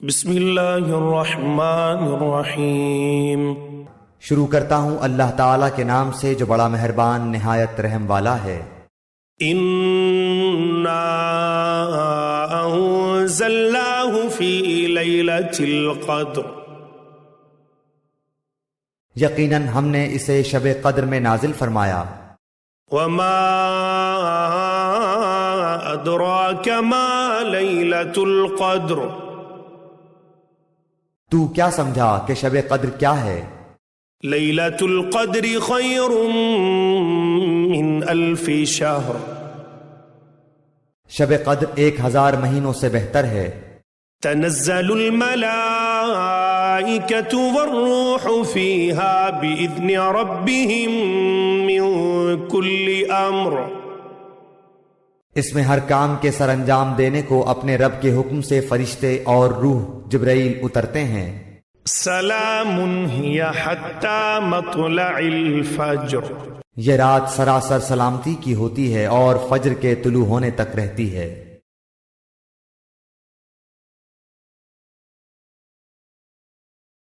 بسم اللہ الرحمن الرحیم۔ شروع کرتا ہوں اللہ تعالیٰ کے نام سے جو بڑا مہربان نہایت رحم والا ہے۔ اِنَّا أَنزَلْنَاهُ فِي لَيْلَةِ الْقَدْرِ، یقیناً ہم نے اسے شب قدر میں نازل فرمایا۔ وَمَا أَدْرَاكَ مَا لَيْلَةُ الْقَدْرِ، تو کیا سمجھا کہ شب قدر کیا ہے؟ لَيْلَةُ الْقَدْرِ خَيْرٌ مِّنْ أَلْفِ شَهْرٍ، شب قدر 1000 مہینوں سے بہتر ہے۔ تنزل الملائكة والروح فيها بإذن ربهم من كل أمر، اس میں ہر کام کے سر انجام دینے کو اپنے رب کے حکم سے فرشتے اور روح جبرائیل اترتے ہیں۔ سلام هي حتى مطلع الفجر، یہ رات سراسر سلامتی کی ہوتی ہے اور فجر کے طلوع ہونے تک رہتی ہے۔